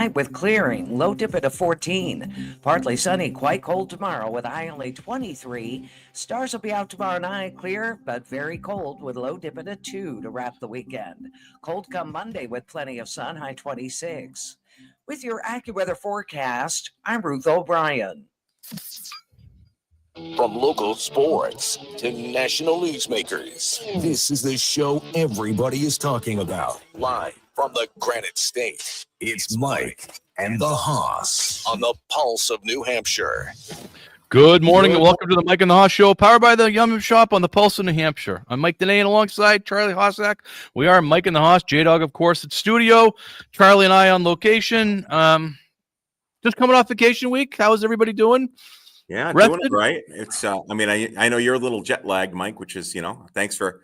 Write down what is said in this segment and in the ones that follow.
tonight with clearing. Low dip at a 14. Partly sunny, quite cold tomorrow with a high only 23. Stars will be out tomorrow night, clear but very cold with low dip at a 2 to wrap the weekend. Cold come Monday with plenty of sun, high 26. With your AccuWeather forecast, I'm Ruth O'Brien. From local sports to national newsmakers, this is the show everybody is talking about. Live from the Granite State, it's Mike and the Hoss on the Pulse of New Hampshire. Good morning and welcome to the Mike and the Hoss Show, powered by the Yum Shop on the Pulse of New Hampshire. I'm Mike Deneen alongside Charlie Hossack. We are Mike and the Hoss, J-Dog, of course, at studio. Charlie and I on location. Just coming off vacation week. How's everybody doing? Yeah, Rested? doing it right. It's I know you're a little jet lagged, Mike, which is, thanks for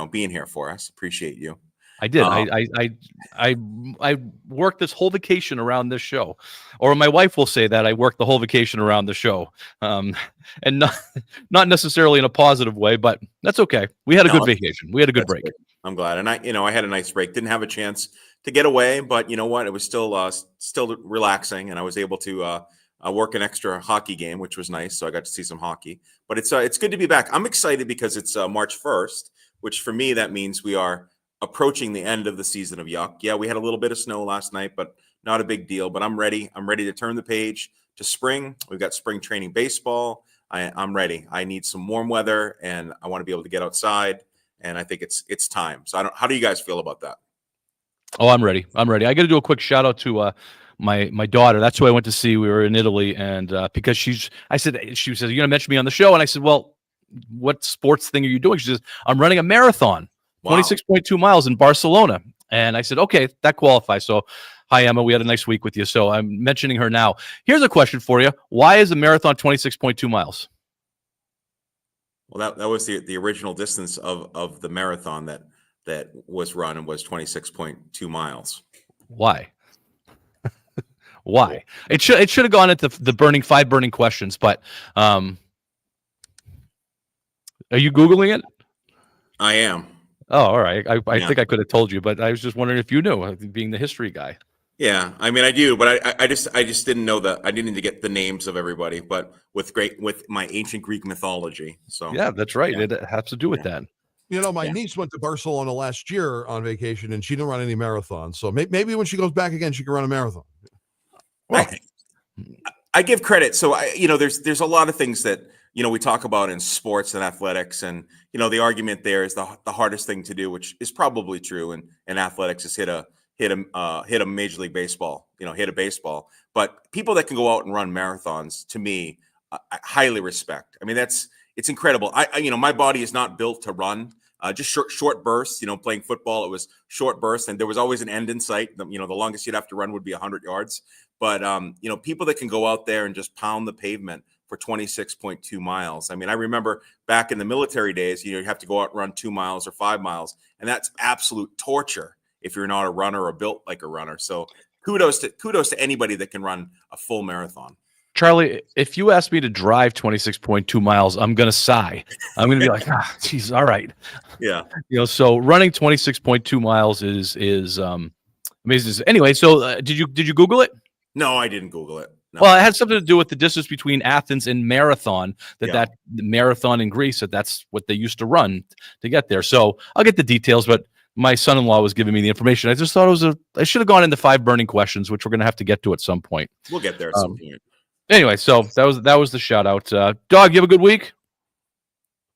being here for us. Appreciate you. I did. I worked this whole vacation around this show, or my wife will say that I worked the whole vacation around the show, and not necessarily in a positive way, but that's okay. We had a good vacation. We had a good break. Good. I'm glad, and I had a nice break. Didn't have a chance to get away, but you know what? It was still relaxing, and I was able to work an extra hockey game, which was nice. So I got to see some hockey. But it's good to be back. I'm excited because it's March 1st, which for me that means we are approaching the end of the season of Yuck. Yeah, we had a little bit of snow last night, but not a big deal. But I'm ready. I'm ready to turn the page to spring. We've got spring training baseball. I'm ready. I need some warm weather, and I want to be able to get outside. And I think it's time. So how do you guys feel about that? Oh, I'm ready. I got to do a quick shout out to my daughter. That's who I went to see. We were in Italy, and because she said, you're going to mention me on the show, and I said, well, what sports thing are you doing? She says, I'm running a marathon. Wow. 26.2 miles in Barcelona. And I said, okay, that qualifies. So, hi, Emma. We had a nice week with you. So I'm mentioning her now. Here's a question for you. Why is a marathon 26.2 miles? Well, that was the original distance of the marathon that was run and was 26.2 miles. Why? Why? It should have gone into the five burning questions, but are you Googling it? I am. Oh, all right. I think I could have told you, but I was just wondering if you knew, being the history guy. Yeah, I mean I do, but I just didn't know that. I didn't need to get the names of everybody, but with my ancient Greek mythology. So yeah, that's right. Yeah. It has to do with that. You know, my niece went to Barcelona last year on vacation, and she didn't run any marathons. So maybe when she goes back again, she can run a marathon. Well, I give credit. So there's a lot of things that we talk about in sports and athletics, and the argument there is the hardest thing to do, which is probably true. And athletics is hit a Major League Baseball, hit a baseball. But people that can go out and run marathons, to me, I highly respect. I mean, it's incredible. My body is not built to run. Just short bursts. Playing football, it was short bursts, and there was always an end in sight. The longest you'd have to run would be 100 yards. But people that can go out there and just pound the pavement for 26.2 miles. I mean, I remember back in the military days, you have to go out and run 2 miles or 5 miles, and that's absolute torture if you're not a runner or built like a runner. So kudos to anybody that can run a full marathon. Charlie, if you ask me to drive 26.2 miles, I'm going to sigh. I'm going to be like, geez, all right. Yeah. So running 26.2 miles is amazing. Anyway, so did you Google it? No, I didn't Google it. No. Well, it had something to do with the distance between Athens and Marathon, that the marathon in Greece, that's what they used to run to get there. So I'll get the details, but my son-in-law was giving me the information. I just thought I should have gone into 5 burning questions, which we're going to have to get to at some point. We'll get there at some point. Anyway, so that was the shout out. Dog, you have a good week?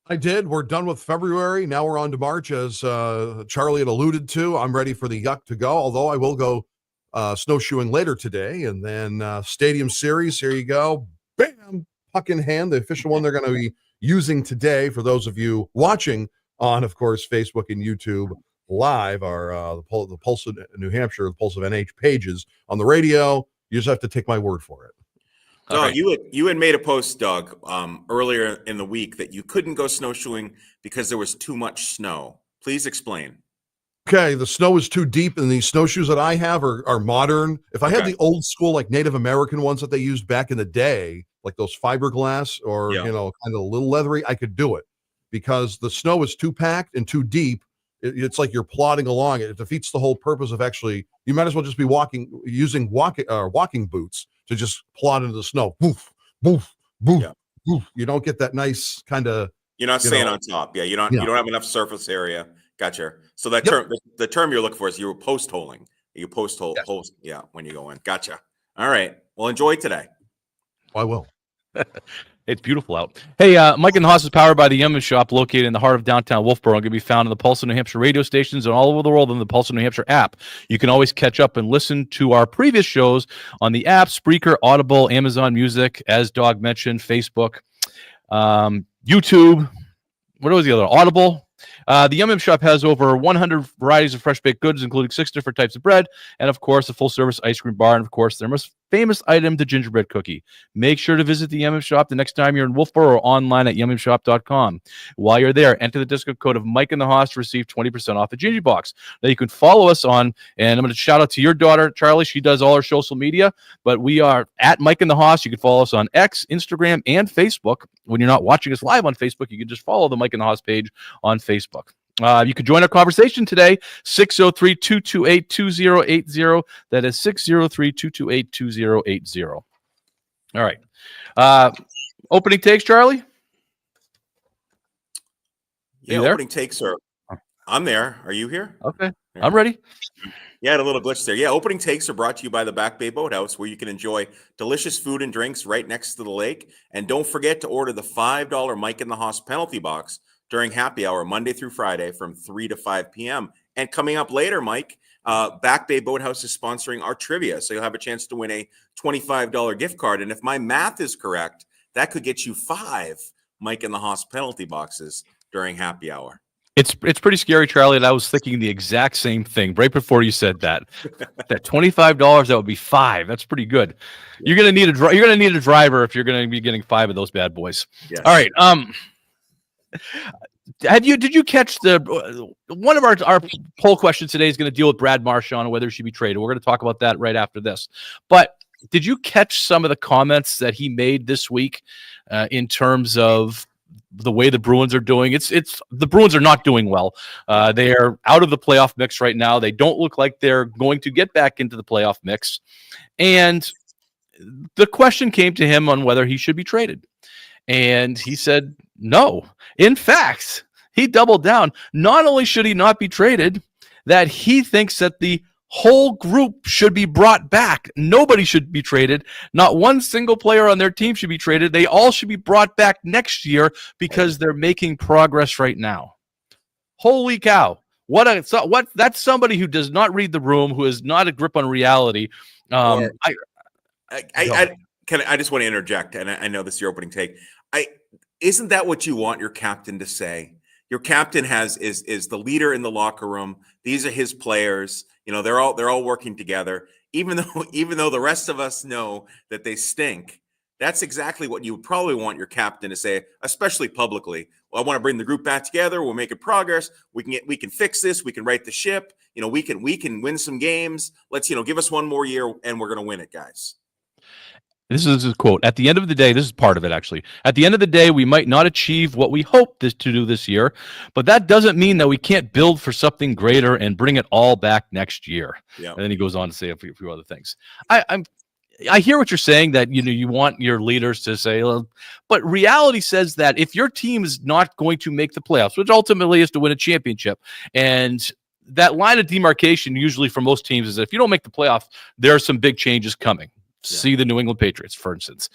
I did. We're done with February. Now we're on to March, as Charlie had alluded to. I'm ready for the Yuck to go, although I will go snowshoeing later today. And then Stadium Series, here you go. Bam! Puck in hand, the official one they're going to be using today for those of you watching on, of course, Facebook and YouTube Live, our the Pulse of New Hampshire, the Pulse of NH pages. On the radio, you just have to take my word for it. No, right. You had made a post, Doug, earlier in the week that you couldn't go snowshoeing because there was too much snow. Please explain. Okay, the snow is too deep, and the snowshoes that I have are modern. If I had the old school, like Native American ones that they used back in the day, like those fiberglass or kind of a little leathery, I could do it because the snow is too packed and too deep. It's like you're plodding along. It defeats the whole purpose of actually. You might as well just be using walking boots to just plod into the snow. Boof, boof, boof, Yeah. boof. You don't get that nice kind of. You're not staying on top. Yeah, you don't have enough surface area. Gotcha. So that term, the term you're looking for is you were post holing. You post hole, yeah, when you go in. Gotcha. All right. Well, enjoy today. I will. It's beautiful out. Hey, Mike and the Hoss is powered by the Yum Shop, located in the heart of downtown Wolfboro. Going to be found on the Pulse of New Hampshire radio stations and all over the world on the Pulse of New Hampshire app. You can always catch up and listen to our previous shows on the app, Spreaker, Audible, Amazon Music, as Dog mentioned, Facebook, YouTube. What was the other? Audible. The Yum Shop has over 100 varieties of fresh baked goods, including 6 different types of bread, and of course, a full-service ice cream bar, and of course, their most famous item, the gingerbread cookie. Make sure to visit the Yum Shop the next time you're in Wolfboro or online at yumshop.com. While you're there, enter the discount code of Mike and the Hoss to receive 20% off the Gingy Box. Now, you can follow us on, and I'm going to shout out to your daughter, Charlie. She does all our social media, but we are at Mike and the Hoss. You can follow us on X, Instagram, and Facebook. When you're not watching us live on Facebook, you can just follow the Mike and the Hoss page on Facebook. You can join our conversation today, 603-228-2080. That is 603-228-2080. All right. Opening takes, Charlie? Yeah, opening takes are. I'm there. Are you here? Okay. I'm ready. Yeah, I had a little glitch there. Yeah, opening takes are brought to you by the Back Bay Boathouse, where you can enjoy delicious food and drinks right next to the lake. And don't forget to order the $5 Mike and the Hoss penalty box during happy hour, Monday through Friday from 3 to 5 p.m. And coming up later, Mike, Back Bay Boathouse is sponsoring our trivia. So you'll have a chance to win a $25 gift card. And if my math is correct, that could get you 5 Mike and the Hoss penalty boxes during happy hour. It's pretty scary, Charlie, and I was thinking the exact same thing right before you said that. That $25, that would be 5. That's pretty good. You're gonna need a driver if you're gonna be getting 5 of those bad boys. Yes. All right. Did you catch one of our poll questions today is going to deal with Brad Marchand and whether he should be traded. We're going to talk about that right after this. But did you catch some of the comments that he made this week in terms of the way the Bruins are doing? It's the Bruins are not doing well. They are out of the playoff mix right now. They don't look like they're going to get back into the playoff mix. And the question came to him on whether he should be traded. And he said no. In fact, he doubled down. Not only should he not be traded, that he thinks that the whole group should be brought back. Nobody should be traded. Not one single player on their team should be traded. They all should be brought back next year because they're making progress right now. Holy cow. That's somebody who does not read the room, who has not a grip on reality. I just want to interject, and I know this is your opening take. Isn't that what you want your captain to say? Your captain is the leader in the locker room. These are his players. You know, they're all working together. Even though the rest of us know that they stink, that's exactly what you would probably want your captain to say, especially publicly. Well, I want to bring the group back together. We're making progress. We can fix this. We can right the ship. You know, we can win some games. Let's give us one more year, and we're going to win it, guys. This is a quote. At the end of the day, this is part of it, actually. At the end of the day, we might not achieve what we hope to do this year, but that doesn't mean that we can't build for something greater and bring it all back next year. Yeah. And then he goes on to say a few other things. I hear what you're saying, that you want your leaders to say, but reality says that if your team is not going to make the playoffs, which ultimately is to win a championship, and that line of demarcation usually for most teams is that if you don't make the playoffs, there are some big changes coming. Yeah. See the New England Patriots, for instance.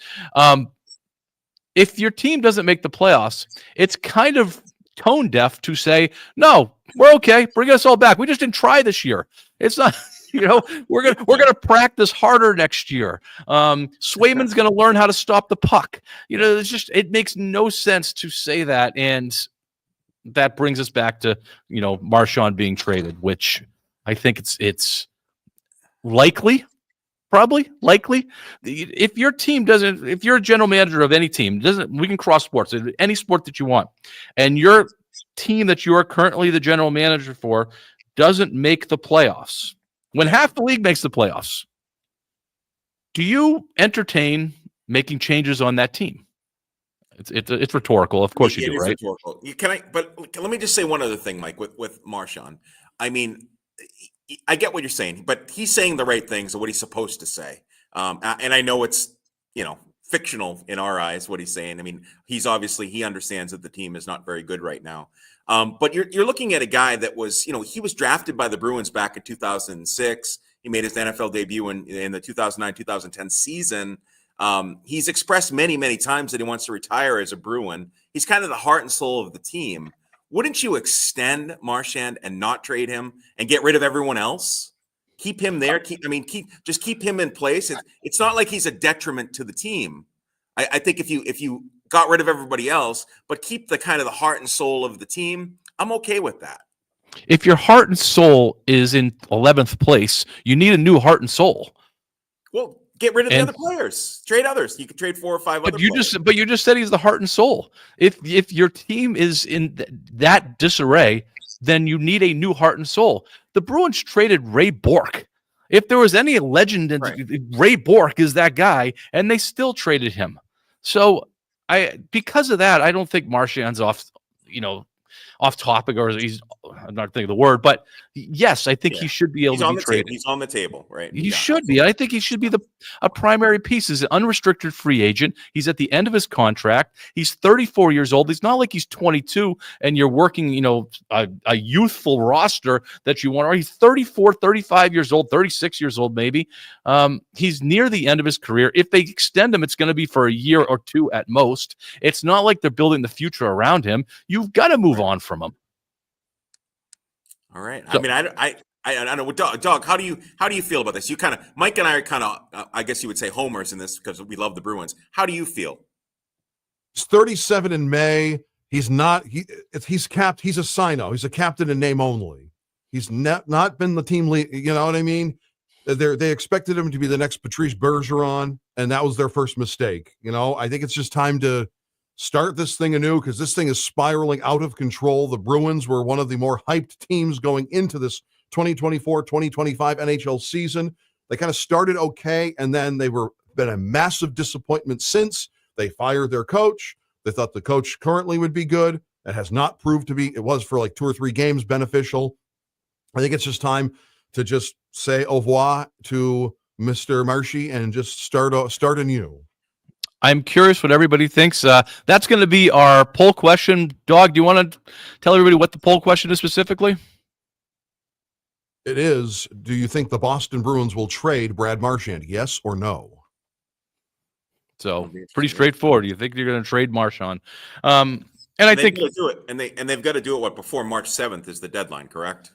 If your team doesn't make the playoffs, it's kind of tone deaf to say, no, we're okay. Bring us all back. We just didn't try this year. It's not, we're gonna practice harder next year. Swayman's gonna learn how to stop the puck. It makes no sense to say that, and that brings us back to Marchand being traded, which I think it's likely. Probably, likely. If your team doesn't, if you're a general manager of any team, we can cross sports, any sport that you want, and your team that you are currently the general manager for doesn't make the playoffs, when half the league makes the playoffs, do you entertain making changes on that team? It's rhetorical. Of course you It do, is right? rhetorical. But let me just say one other thing, Mike, with Marshawn. I mean, I get what you're saying, but he's saying the right things and what he's supposed to say. And I know it's, fictional in our eyes, what he's saying. I mean, he understands that the team is not very good right now. But you're looking at a guy that was, he was drafted by the Bruins back in 2006. He made his NFL debut in the 2009-2010 season. He's expressed many, many times that he wants to retire as a Bruin. He's kind of the heart and soul of the team. Wouldn't you extend Marchand and not trade him and get rid of everyone else? Keep him there. Keep him in place. It's not like he's a detriment to the team. I think if you got rid of everybody else, but keep the kind of the heart and soul of the team, I'm okay with that. If your heart and soul is in 11th place, you need a new heart and soul. Well, get rid of the other players. Trade others. You could trade 4 or 5 other players. But you just said he's the heart and soul. If your team is in that disarray, then you need a new heart and soul. The Bruins traded Ray Bourque. If there was any legend, Right. Ray Bourque is that guy, and they still traded him. So because of that, I don't think Marchand's off topic, or I'm not thinking of the word, but yes, I think he should be able to be traded. He's on the table, right? He should be. I think he should be a primary piece. He's an unrestricted free agent. He's at the end of his contract. He's 34 years old. It's not like he's 22 and you're working, a youthful roster that you want. Or he's 34, 35 years old, 36 years old, maybe. He's near the end of his career. If they extend him, it's going to be for a year or two at most. It's not like they're building the future around him. You've got to move on from him. All right. So, I mean, I know. Doug, how do you feel about this? Mike and I are kind of, I guess you would say, homers in this because we love the Bruins. How do you feel? He's 37 in May. He's not. He's capped. He's a signo. He's a captain in name only. He's not been the team lead. You know what I mean? They expected him to be the next Patrice Bergeron, and that was their first mistake. I think it's just time to start this thing anew because this thing is spiraling out of control. The Bruins were one of the more hyped teams going into this 2024-2025 NHL season. They kind of started okay, and then they been a massive disappointment since. They fired their coach. They thought the coach currently would be good. It has not proved to be. It was for like 2 or 3 games beneficial. I think it's just time to just say au revoir to Mr. Marshy and just start anew. I'm curious what everybody thinks. That's going to be our poll question. Dog, do you want to tell everybody what the poll question is specifically? It is, do you think the Boston Bruins will trade Brad Marchand? Yes or no? So pretty straightforward. Do you think you're going to trade Marchand? And I think they'll do it, and they've got to do it before March 7th is the deadline, correct?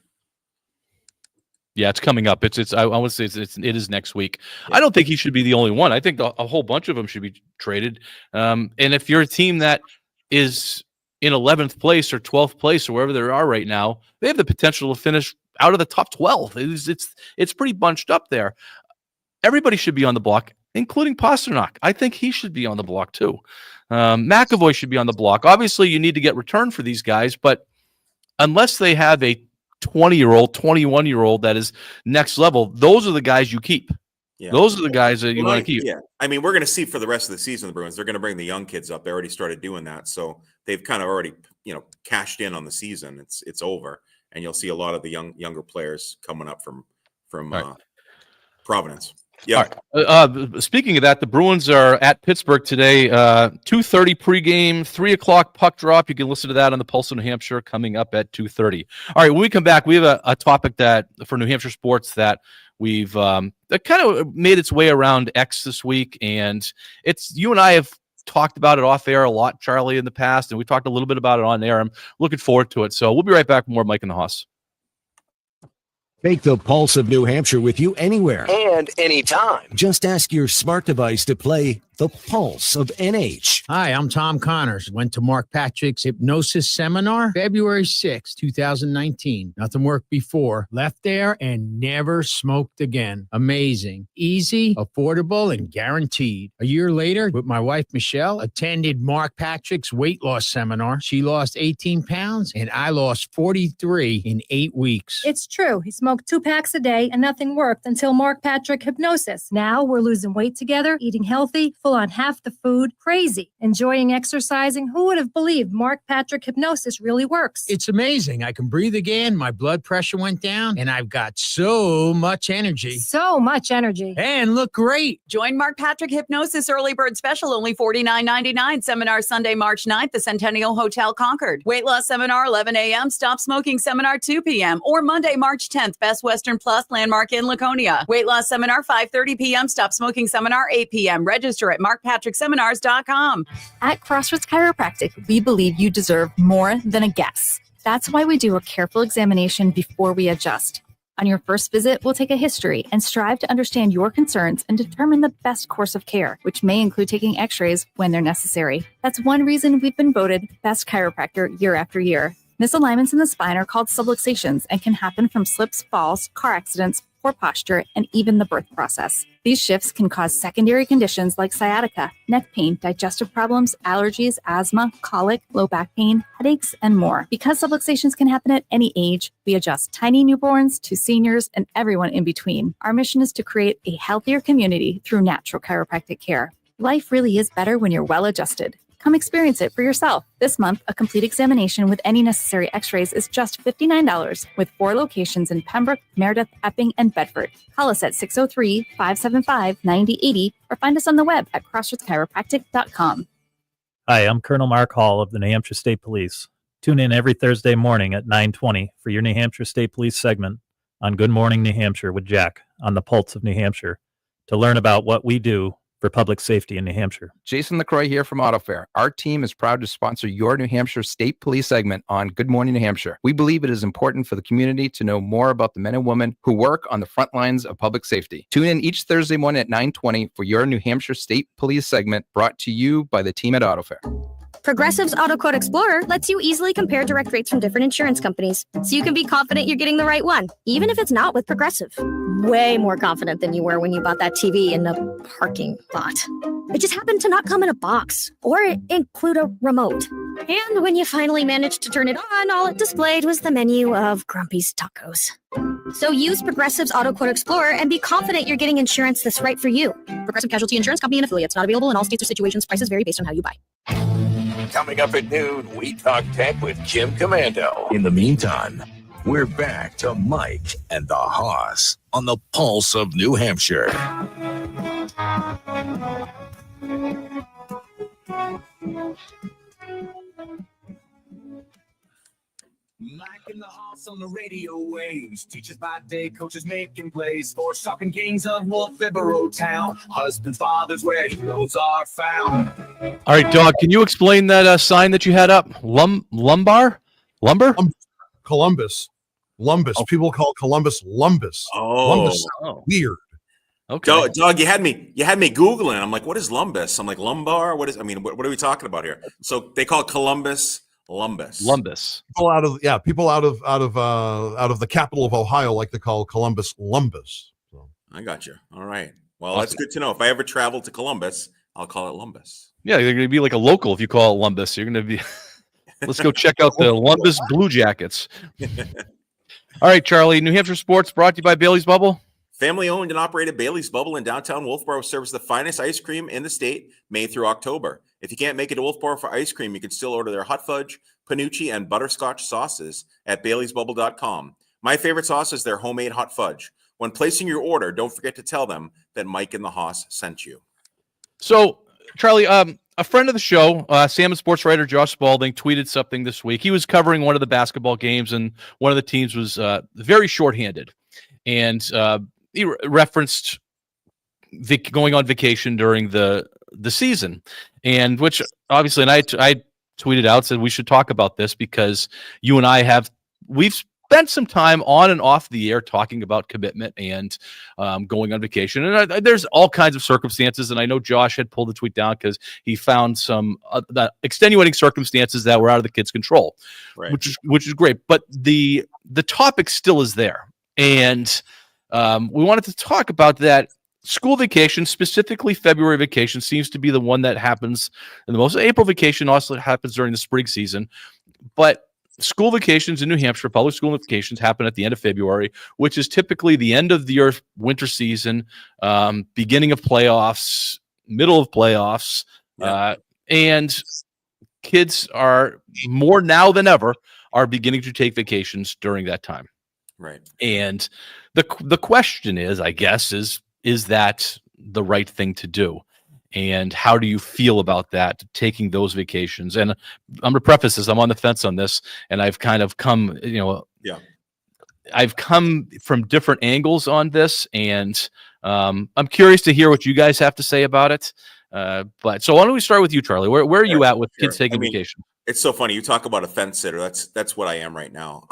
Yeah, it's coming up. I would say it is next week. Yeah. I don't think he should be the only one. I think a whole bunch of them should be traded. And if you're a team that is in 11th place or 12th place or wherever they are right now, they have the potential to finish out of the top 12. It's pretty bunched up there. Everybody should be on the block, including Pastrnak. I think he should be on the block too. McAvoy should be on the block. Obviously, you need to get return for these guys, but unless they have a 20-year-old, 21-year-old that is next level, those are the guys you keep. Yeah. Those are the guys that you want to keep. Yeah. I mean, we're going to see for the rest of the season, the Bruins, they're going to bring the young kids up. They already started doing that. So they've kind of already, cashed in on the season. It's over. And you'll see a lot of the younger players coming up from right. Providence. Yeah. Right. Speaking of that, the Bruins are at Pittsburgh today. 2:30 pregame, 3:00 puck drop. You can listen to that on the Pulse of New Hampshire coming up at 2:30. All right, when we come back, we have a topic that for New Hampshire sports that we've that kind of made its way around X this week, and it's you and I have talked about it off air a lot, Charlie, in the past, and we talked a little bit about it on air. I'm looking forward to it. So we'll be right back with more Mike and the Hoss. Take the Pulse of New Hampshire with you anywhere and anytime. Just ask your smart device to play the Pulse of NH. Hi, I'm Tom Connors. Went to Mark Patrick's hypnosis seminar February 6, 2019. Nothing worked before. Left there and never smoked again. Amazing. Easy, affordable, and guaranteed. A year later, with my wife, Michelle, attended Mark Patrick's weight loss seminar. She lost 18 pounds, and I lost 43 in 8 weeks. It's true. He smoked 2 packs a day, and nothing worked until Mark Patrick Hypnosis. Now we're losing weight together, eating healthy, full full on half the food. Crazy. Enjoying exercising. Who would have believed Mark Patrick hypnosis really works? It's amazing. I can breathe again. My blood pressure went down, and I've got so much energy So much energy. and look great. Join Mark Patrick Hypnosis Early Bird Special, only $49.99. Seminar Sunday, March 9th, the Centennial Hotel Concord. Weight loss seminar, 11 a.m. Stop smoking seminar, 2 p.m. Or Monday, March 10th, Best Western Plus Landmark in Laconia. Weight loss seminar, 5:30 p.m. Stop smoking seminar, 8 p.m. Register at markpatrickseminars.com. At Crossroads Chiropractic, we believe you deserve more than a guess. That's why we do a careful examination before we adjust. On your first visit, we'll take a history and strive to understand your concerns and determine the best course of care, which may include taking x-rays when they're necessary. That's one reason we've been voted best chiropractor year after year. Misalignments in the spine are called subluxations and can happen from slips, falls, car accidents, poor posture, and even the birth process. These shifts can cause secondary conditions like sciatica, neck pain, digestive problems, allergies, asthma, colic, low back pain, headaches, and more. Because subluxations can happen at any age, we adjust tiny newborns to seniors and everyone in between. Our mission is to create a healthier community through natural chiropractic care. Life really is better when you're well adjusted. Come experience it for yourself. This month, a complete examination with any necessary x-rays is just $59 with 4 locations in Pembroke, Meredith, Epping, and Bedford. Call us at 603-575-9080 or find us on the web at crossroadschiropractic.com. Hi, I'm Colonel Mark Hall of the New Hampshire State Police. Tune in every Thursday morning at 9:20 for your New Hampshire State Police segment on Good Morning New Hampshire with Jack on the Pulse of New Hampshire to learn about what we do for public safety in New Hampshire. Jason LaCroix here from AutoFair. Our team is proud to sponsor your New Hampshire State Police segment on Good Morning New Hampshire. We believe it is important for the community to know more about the men and women who work on the front lines of public safety. Tune in each Thursday morning at 9:20 for your New Hampshire State Police segment brought to you by the team at AutoFair. Progressive's Auto Quote Explorer lets you easily compare direct rates from different insurance companies, so you can be confident you're getting the right one, even if it's not with Progressive. Way more confident than you were when you bought that TV in the parking lot. It just happened to not come in a box or include a remote. And when you finally managed to turn it on, all it displayed was the menu of Grumpy's Tacos. So use Progressive's Auto Quote Explorer and be confident you're getting insurance that's right for you. Progressive Casualty Insurance Company and affiliates. Not available in all states or situations. Prices vary based on how you buy. Coming up at noon, we talk tech with Jim Commando. In the meantime, we're back to Mike and the Hoss on the Pulse of New Hampshire. Mike and the Hoss on the radio waves. Teachers by day, coaches making plays. Sports talking kings of Wolfeboro town. Husbands, fathers, where heroes are found. All right, Dog, can you explain that sign that you had up? Lumber? Columbus. Lumbus. Oh. People call Columbus Lumbus. Lumbus. Weird. Okay. Doug, you had me Googling. I'm like, what is lumbus? I'm like, lumbar? What are we talking about here? So they call Columbus Lumbus. People out of the capital of Ohio like to call Columbus Lumbus. So. I got you. All right. Well, that's good to know. If I ever travel to Columbus, I'll call it Lumbus. Yeah, you're going to be like a local if you call it Lumbus. You're going to be. Let's go check out the Lumbus Blue Jackets. All right, Charlie. New Hampshire Sports brought to you by Bailey's Bubble. Family owned and operated Bailey's Bubble in downtown Wolfboro serves the finest ice cream in the state, May through October. If you can't make it to Wolfboro for ice cream, you can still order their hot fudge, panucci, and butterscotch sauces at baileysbubble.com. My favorite sauce is their homemade hot fudge. When placing your order, don't forget to tell them that Mike and the Hoss sent you. So, Charlie, a friend of the show, Salmon sports writer Josh Spalding, tweeted something this week. He was covering one of the basketball games, and one of the teams was very shorthanded. And he referenced going on vacation during the season, and which obviously, and I tweeted out, said we should talk about this because you and I we've spent some time on and off the air talking about commitment and going on vacation. And there's all kinds of circumstances. And I know Josh had pulled the tweet down because he found some extenuating circumstances that were out of the kid's control, right. which is great. But the topic still is there. And we wanted to talk about that. School vacation, specifically February vacation, seems to be the one that happens in the most. April vacation also happens during the spring season. But school vacations in New Hampshire, public school vacations happen at the end of February, which is typically the end of your winter season, beginning of playoffs, middle of playoffs, and kids are more now than ever are beginning to take vacations during that time. Right. And the question is, I guess, is that the right thing to do? And how do you feel about that, taking those vacations? And I'm going to preface this, I'm on the fence on this, and I've kind of come, I've come from different angles on this, and I'm curious to hear what you guys have to say about it. But so why don't we start with you, Charlie? Where are you at with kids taking vacation? It's so funny. You talk about a fence sitter. That's what I am right now.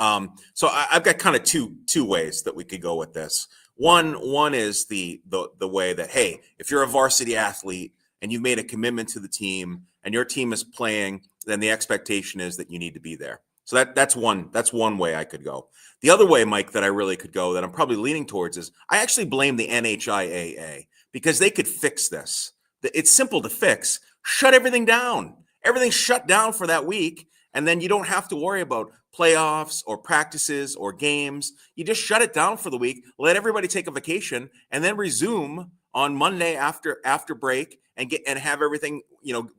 So I've got kind of two ways that we could go with this. One is the way that, hey, if you're a varsity athlete and you've made a commitment to the team and your team is playing, then the expectation is that you need to be there. So that's one way I could go. The other way, Mike, that I really could go, that I'm probably leaning towards, is I actually blame the NHIAA, because they could fix this. It's simple to fix. Shut everything down. Everything's shut down for that week, and then you don't have to worry about playoffs or practices or games. You just shut it down for the week, let everybody take a vacation, and then resume on Monday after break and have everything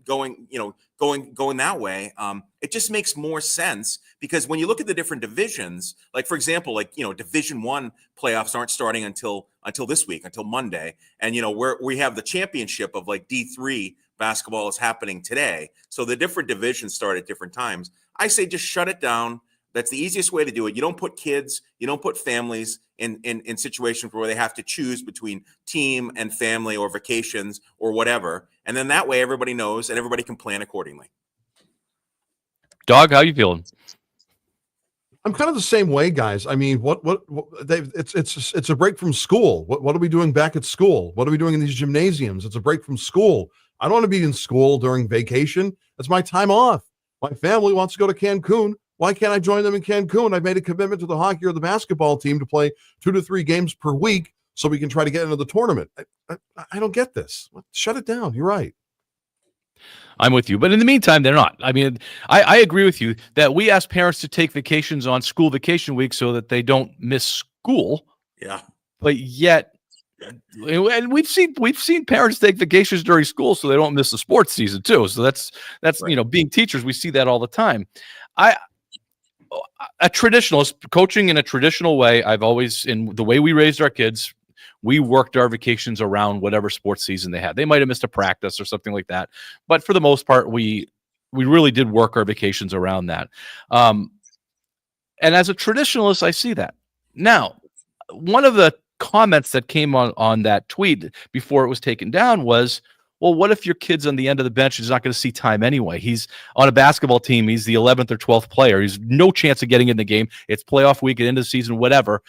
going that way. It just makes more sense, because when you look at the different divisions, like for example, Division I playoffs aren't starting until this week, until Monday, and we have the championship of like D3 basketball is happening today. So the different divisions start at different times. I say just shut it down. That's the easiest way to do it. You don't put kids, you don't put families in situations where they have to choose between team and family or vacations or whatever. And then that way everybody knows and everybody can plan accordingly. Dog, how you feeling? I'm kind of the same way, guys. I mean, it's a break from school. What are we doing back at school? What are we doing in these gymnasiums? It's a break from school. I don't want to be in school during vacation. That's my time off. My family wants to go to Cancun. Why can't I join them in Cancun? I've made a commitment to the hockey or the basketball team to play 2 to 3 games per week so we can try to get into the tournament. I don't get this. Shut it down. You're right. I'm with you. But in the meantime, they're not. I mean, I agree with you that we ask parents to take vacations on school vacation week so that they don't miss school. Yeah. But yet, and we've seen parents take vacations during school so they don't miss the sports season too. So that's right. Being teachers, we see that all the time. A traditionalist coaching in a traditional way. I've always, in the way we raised our kids, we worked our vacations around whatever sports season they had. They might have missed a practice or something like that, but for the most part, we really did work our vacations around that. And as a traditionalist, I see that. Now, one of the comments that came on that tweet before it was taken down was, well, what if your kid's on the end of the bench? He's not going to see time anyway. He's on a basketball team. He's the 11th or 12th player. He's no chance of getting in the game. It's playoff week at the end of the season, whatever.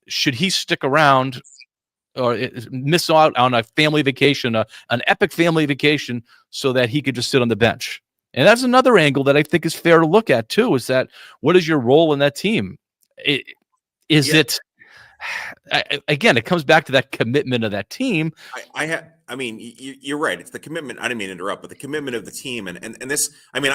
Should he stick around or miss out on a family vacation, an epic family vacation, so that he could just sit on the bench? And that's another angle that I think is fair to look at too, is that what is your role in that team? Again, it comes back to that commitment of that team. I mean, you're right. It's the commitment. I didn't mean to interrupt, but the commitment of the team and this, I mean,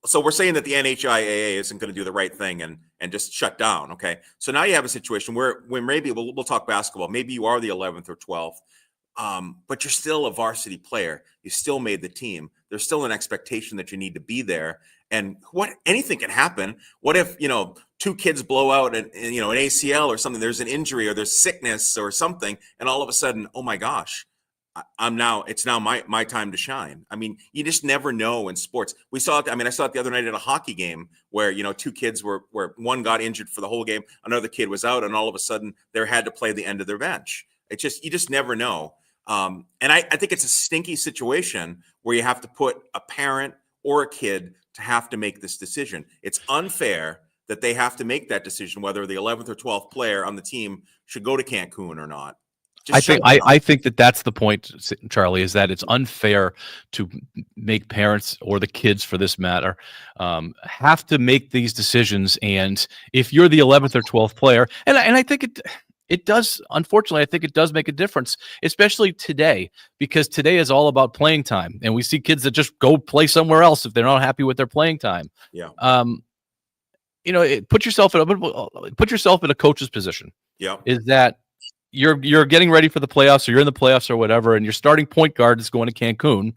so we're saying that the NHIAA isn't going to do the right thing and just shut down. Okay. So now you have a situation where maybe we'll talk basketball. Maybe you are the 11th or 12th, but you're still a varsity player. You still made the team. There's still an expectation that you need to be there. And anything can happen. What if, 2 kids blow out an ACL or something, there's an injury or there's sickness or something. And all of a sudden, oh my gosh, it's now my time to shine. I mean, you just never know in sports. I saw it the other night at a hockey game where, 2 kids where one got injured for the whole game. Another kid was out and all of a sudden they had to play the end of their bench. You just never know. And I think it's a stinky situation where you have to put a parent or a kid to have to make this decision. It's unfair that they have to make that decision, whether the 11th or 12th player on the team should go to Cancun or not. I think that's the point, Charlie, is that it's unfair to make parents or the kids, for this matter, have to make these decisions. And if you're the 11th or 12th player, and I think it does, unfortunately, I think it does make a difference, especially today, because today is all about playing time. And we see kids that just go play somewhere else if they're not happy with their playing time. Yeah. Put yourself in a coach's position. Yeah. Is that you're getting ready for the playoffs, or you're in the playoffs or whatever, and your starting point guard is going to Cancun,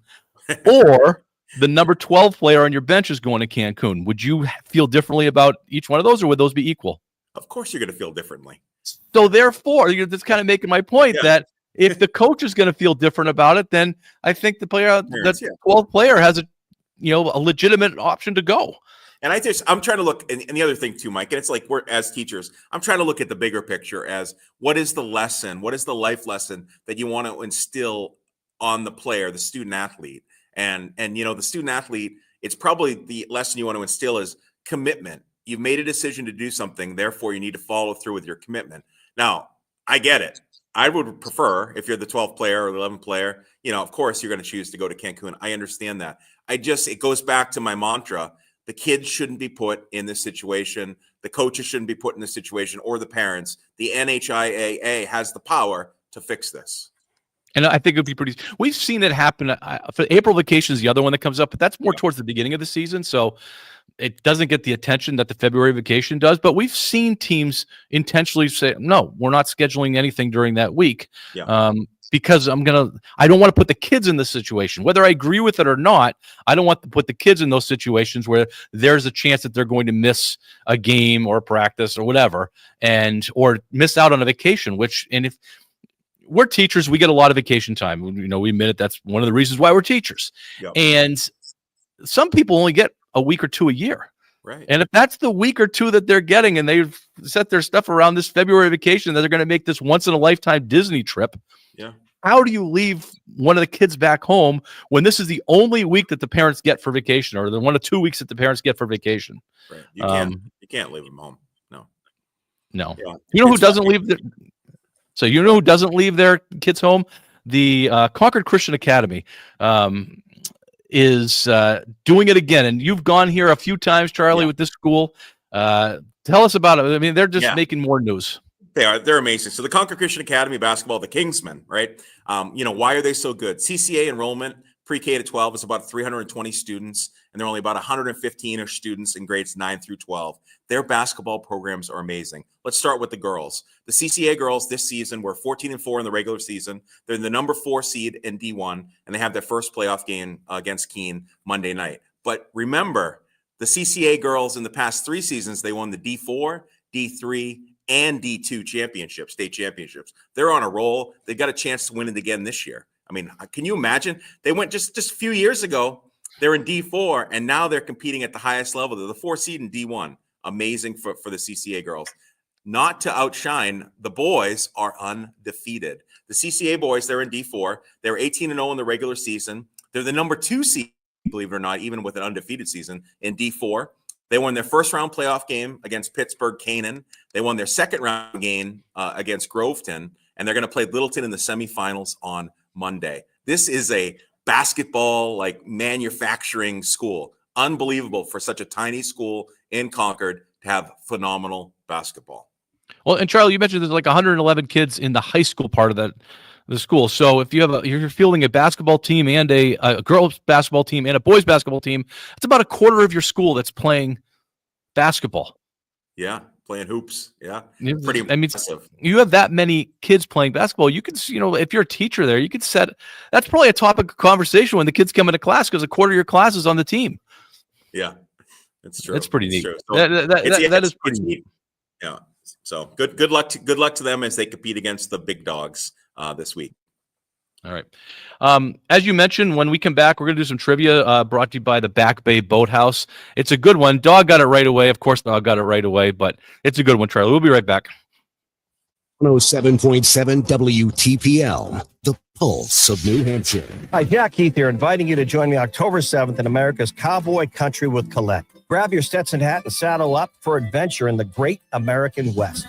or the number 12 player on your bench is going to Cancun. Would you feel differently about each one of those, or would those be equal? Of course, you're going to feel differently. So therefore, you're just kind of making my point that if the coach is going to feel different about it, then I think the 12th player has a legitimate option to go. And I'm trying to look, and the other thing too, Mike, and it's like we're as teachers, I'm trying to look at the bigger picture as what is the lesson, what is the life lesson that you want to instill on the player, the student athlete, and the student athlete, it's probably the lesson you want to instill is commitment. You've made a decision to do something, therefore you need to follow through with your commitment. Now, I get it. I would prefer if you're the 12th player or the 11th player, of course you're going to choose to go to Cancun. I understand that. It goes back to my mantra. The kids shouldn't be put in this situation. The coaches shouldn't be put in this situation, or the parents. The NHIAA has the power to fix this. And I think it would be pretty. We've seen it happen. For April vacation is the other one that comes up, but that's more towards the beginning of the season, so it doesn't get the attention that the February vacation does. But we've seen teams intentionally say, "No, we're not scheduling anything during that week." Because I don't want to put the kids in this situation. Whether I agree with it or not, I don't want to put the kids in those situations where there's a chance that they're going to miss a game or a practice or whatever, or miss out on a vacation. And if we're teachers, we get a lot of vacation time. We admit it. That's one of the reasons why we're teachers. Yep. And some people only get a week or two a year. Right. And if that's the week or two that they're getting, and they've set their stuff around this February vacation, that they're going to make this once in a lifetime Disney trip. Yeah. How do you leave one of the kids back home when this is the only week that the parents get for vacation, or the 1 or 2 weeks that the parents get for vacation? Right. You can't leave them home. No. Yeah. You know who doesn't leave who doesn't leave their kids home? The Concord Christian Academy is doing it again. And you've gone here a few times, Charlie, with this school. Tell us about it. I mean, they're just making more news. They're amazing. So the Concord Christian Academy basketball, the Kingsmen, right? Why are they so good? CCA enrollment pre-K to 12 is about 320 students, and there are only about 115 students in grades 9 through 12. Their basketball programs are amazing. Let's start with the girls. The CCA girls this season were 14-4 in the regular season. They're the number 4 seed in D1, and they have their first playoff game against Keene Monday night. But remember, the CCA girls in the past 3 seasons, they won the D4, D3, and D2 championships, state championships. They're on a roll. They got a chance to win it again this year. I mean, can you imagine? They went just a few years ago. They're in D4, and now they're competing at the highest level. They're the 4 seed in D1. Amazing for the CCA girls. Not to outshine, the boys are undefeated. The CCA boys, they're in D4. They're 18-0 in the regular season. They're the number 2 seed, believe it or not, even with an undefeated season in D4. They won their first round playoff game against Pittsburgh Canaan. They won their second round game against Groveton, and they're going to play Littleton in the semifinals on Monday. This is a basketball manufacturing school. Unbelievable for such a tiny school in Concord to have phenomenal basketball. Well, and Charlie, you mentioned there's 111 kids in the high school part of the school. So if you're fielding a basketball team and a girls basketball team and a boys basketball team, it's about a quarter of your school that's playing basketball. Yeah, playing hoops. Yeah, pretty impressive. You have that many kids playing basketball. You could, if you're a teacher there, you could set. That's probably a topic of conversation when the kids come into class because a quarter of your class is on the team. Yeah, it's true. It's pretty neat. So that is pretty neat. Yeah. So good luck to them as they compete against the big dogs this week. All right. As you mentioned, when we come back, we're going to do some trivia brought to you by the Back Bay Boathouse. It's a good one. Dog got it right away. Of course, Dog got it right away, but it's a good one, Charlie. We'll be right back. 107.7 WTPL, the pulse of New Hampshire. Hi, Jack Heath here, inviting you to join me October 7th in America's Cowboy Country with Colette. Grab your Stetson hat and saddle up for adventure in the great American West.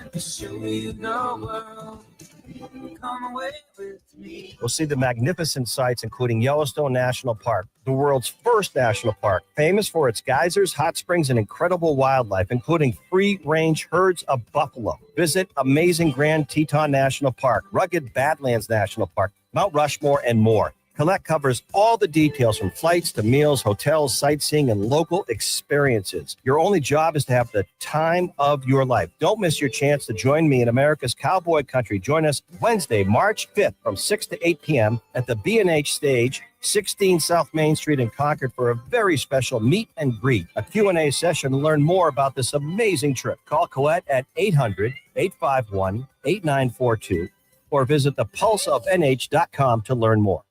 We'll see the magnificent sights, including Yellowstone National Park, the world's first national park, famous for its geysers, hot springs, and incredible wildlife, including free-range herds of buffalo. Visit amazing Grand Teton National Park, rugged Badlands National Park, Mount Rushmore, and more. Collect covers all the details from flights to meals, hotels, sightseeing, and local experiences. Your only job is to have the time of your life. Don't miss your chance to join me in America's cowboy country. Join us Wednesday, March 5th from 6 to 8 p.m. at the B&H Stage, 16 South Main Street in Concord for a very special meet and greet, a Q&A session to learn more about this amazing trip. Call Colette at 800-851-8942 or visit thepulseofnh.com to learn more.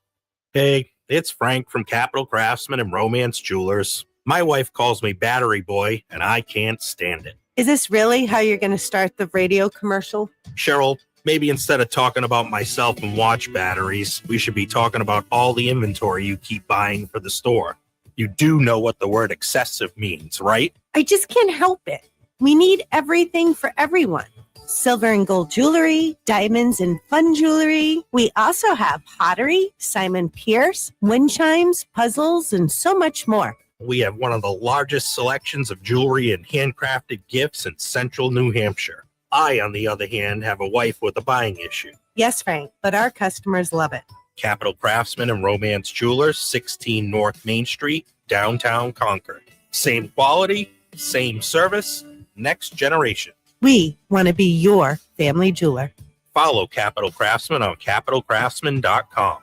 Hey, it's Frank from Capital Craftsman and Romance Jewelers. My wife calls me Battery Boy, and I can't stand it. Is this really how you're going to start the radio commercial? Cheryl, maybe instead of talking about myself and watch batteries, we should be talking about all the inventory you keep buying for the store. You do know what the word excessive means, right? I just can't help it. We need everything for everyone. Silver and gold jewelry, diamonds and fun jewelry. We also have pottery, Simon Pierce, wind chimes, puzzles, and so much more. We have one of the largest selections of jewelry and handcrafted gifts in central New Hampshire. I, on the other hand, have a wife with a buying issue. Yes, Frank, but our customers love it. Capital Craftsman and Romance Jewelers, 16 North Main Street, downtown Concord. Same quality, same service, next generation. We want to be your family jeweler. Follow Capital Craftsman on capitalcraftsman.com.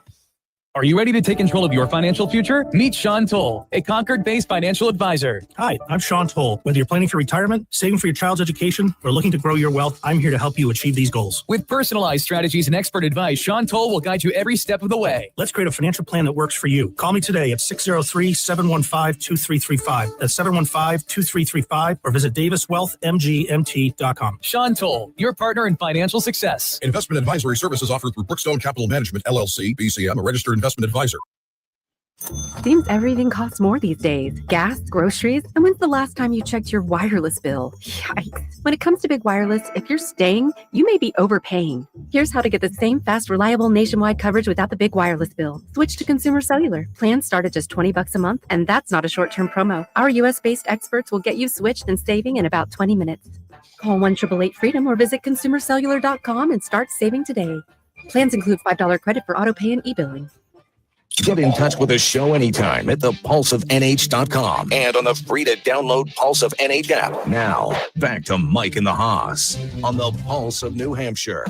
Are you ready to take control of your financial future? Meet Sean Toll, a Concord-based financial advisor. Hi, I'm Sean Toll. Whether you're planning for retirement, saving for your child's education, or looking to grow your wealth, I'm here to help you achieve these goals. With personalized strategies and expert advice, Sean Toll will guide you every step of the way. Let's create a financial plan that works for you. Call me today at 603-715-2335. That's 715-2335, or visit daviswealthmgmt.com. Sean Toll, your partner in financial success. Investment advisory services offered through Brookstone Capital Management, LLC, BCM, a registered investment advisor. Seems everything costs more these days. Gas, groceries, and when's the last time you checked your wireless bill? Yikes. When it comes to big wireless, if you're staying, you may be overpaying. Here's how to get the same fast, reliable nationwide coverage without the big wireless bill. Switch to Consumer Cellular. Plans start at just $20 a month, and that's not a short-term promo. Our US-based experts will get you switched and saving in about 20 minutes. Call 1-888-FREEDOM or visit consumercellular.com and start saving today. Plans include $5 credit for auto pay and e-billing. Get in touch with the show anytime at thepulseofnh.com and on the free to download Pulse of NH app. Now, back to Mike and the Haas on the Pulse of New Hampshire.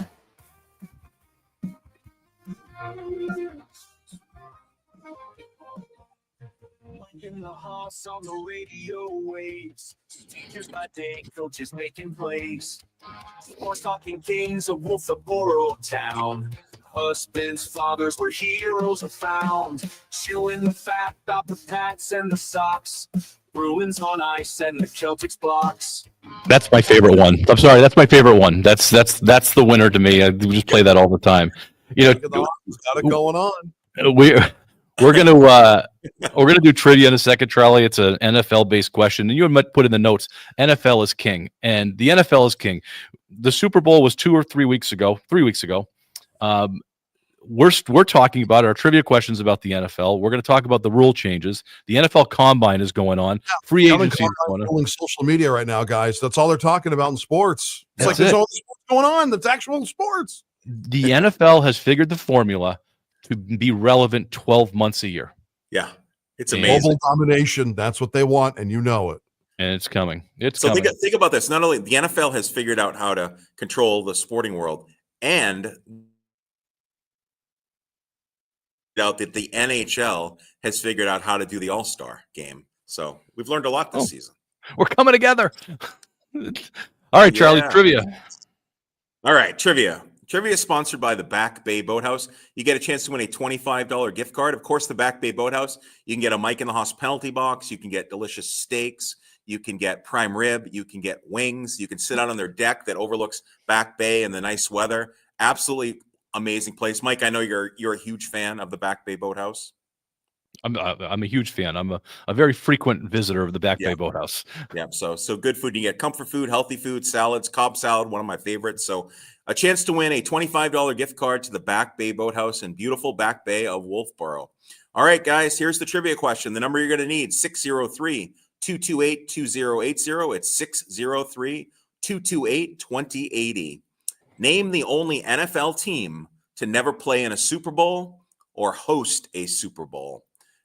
In the Haas on the radio waves. Teachers by day, coaches making plays. Sports talking kings of Wolfboro town. Husbands, fathers, where heroes are found. Chewing the fat about the Pats and the Sox. Bruins on ice and the Celtics blocks. That's my favorite one. I'm sorry, that's my favorite one. That's the winner to me. I just play that all the time. You know, got it going on. We're gonna do trivia in a second, Charlie. It's an NFL based question, and you had put in the notes. NFL is king, and the NFL is king. The Super Bowl was 3 weeks ago. We're talking about our trivia questions about the NFL. We're going to talk about the rule changes. The NFL Combine is going on. Free agency is going on. Social media right now, guys. That's all they're talking about in sports. It's like there's all this sports going on. That's actual sports. The NFL has figured the formula to be relevant 12 months a year. Yeah, it's amazing. Global domination. That's what they want, and you know it. And it's coming. So think about this. Not only the NFL has figured out how to control the sporting world, and out that the NHL has figured out how to do the All-Star game. So we've learned a lot this season. We're coming together. All right, Charlie, trivia. All right, trivia. Trivia is sponsored by the Back Bay Boathouse. You get a chance to win a $25 gift card. Of course, the Back Bay Boathouse. You can get a Mike in the Haas penalty box. You can get delicious steaks. You can get prime rib. You can get wings. You can sit out on their deck that overlooks Back Bay and the nice weather. Absolutely amazing place. Mike, I know you're a huge fan of the Back Bay Boathouse. I'm a huge fan. I'm a very frequent visitor of the Back Bay Boathouse. Yeah, so good food. You get comfort food, healthy food, salads, Cobb salad, one of my favorites. So a chance to win a $25 gift card to the Back Bay Boathouse in beautiful Back Bay of Wolfboro. All right, guys, here's the trivia question. The number you're going to need, 603-228-2080. It's 603-228-2080. Name the only NFL team to never play in a Super Bowl or host a Super Bowl.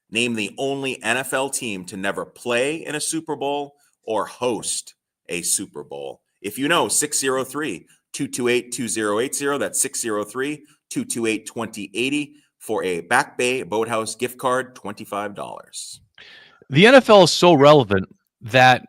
Name the only NFL team to never play in a Super Bowl or host a Super Bowl. If you know, 603-228-2080. That's 603-228-2080 for a Back Bay Boathouse gift card, $25. The NFL is so relevant that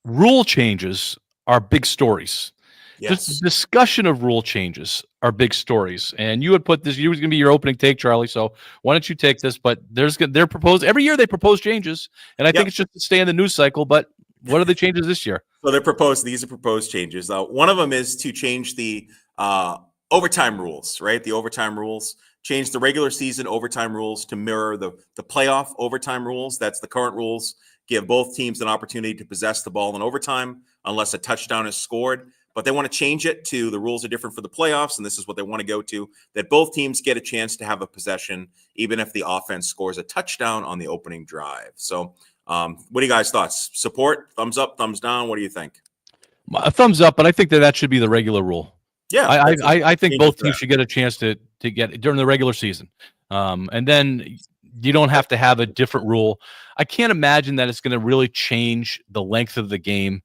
rule changes are big stories. Yes. Just discussion of rule changes are big stories. And you would put this, you was going to be your opening take, Charlie. So why don't you take this? But they're proposed every year. They propose changes, and I think it's just to stay in the news cycle. But what are the changes this year? So these are proposed changes. One of them is to change the overtime rules, right? The overtime rules, change the regular season overtime rules to mirror the playoff overtime rules. That's the current rules. Give both teams an opportunity to possess the ball in overtime unless a touchdown is scored. But they want to change it to the rules are different for the playoffs, and this is what they want to go to, that both teams get a chance to have a possession, even if the offense scores a touchdown on the opening drive. So what are you guys' thoughts? Support? Thumbs up, thumbs down? What do you think? A thumbs up, but I think that should be the regular rule. Yeah. I think both teams should get a chance to get it during the regular season. And then you don't have to have a different rule. I can't imagine that it's going to really change the length of the game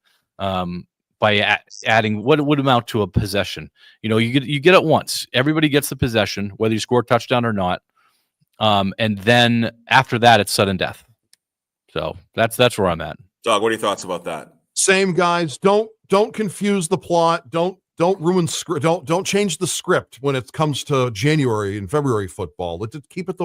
by adding what would amount to a possession. You get it once. Everybody gets the possession, whether you score a touchdown or not. And then after that, it's sudden death. So that's where I'm at. Doug, what are your thoughts about that? Same, guys. Don't confuse the plot. Don't ruin script. Don't change the script when it comes to January and February football. Let's keep it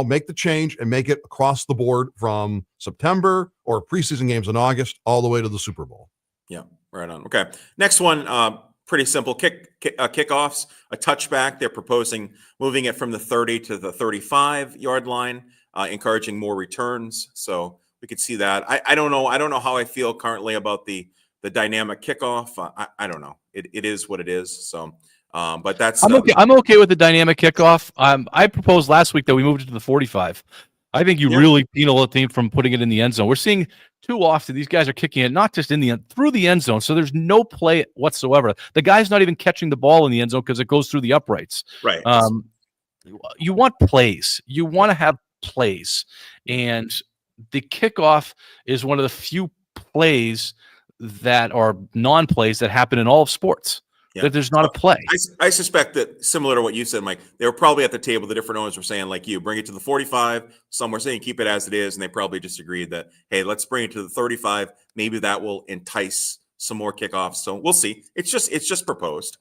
make the change and make it across the board from September or preseason games in August all the way to the Super Bowl. Yeah, right on. Okay. Next one, pretty simple. Kickoffs, a touchback. They're proposing moving it from the 30 to the 35-yard line, encouraging more returns. So we could see that. I don't know. I don't know how I feel currently about the dynamic kickoff. I don't know. It is what it is. So, but that's I'm okay. I'm okay with the dynamic kickoff. I proposed last week that we moved it to the 45. I think you really penal a team from putting it in the end zone. We're seeing too often these guys are kicking it not just in the through the end zone, so there's no play whatsoever. The guy's not even catching the ball in the end zone because it goes through the uprights. Right. You want plays. You want to have plays, and the kickoff is one of the few plays that are non-plays that happen in all of sports. Yeah. That there's not a play. I suspect that similar to what you said, Mike, they were probably at the table. The different owners were saying, like you, bring it to the 45. Some were saying keep it as it is, and they probably just agreed that, hey, let's bring it to the 35. Maybe that will entice some more kickoffs. So we'll see. It's just proposed.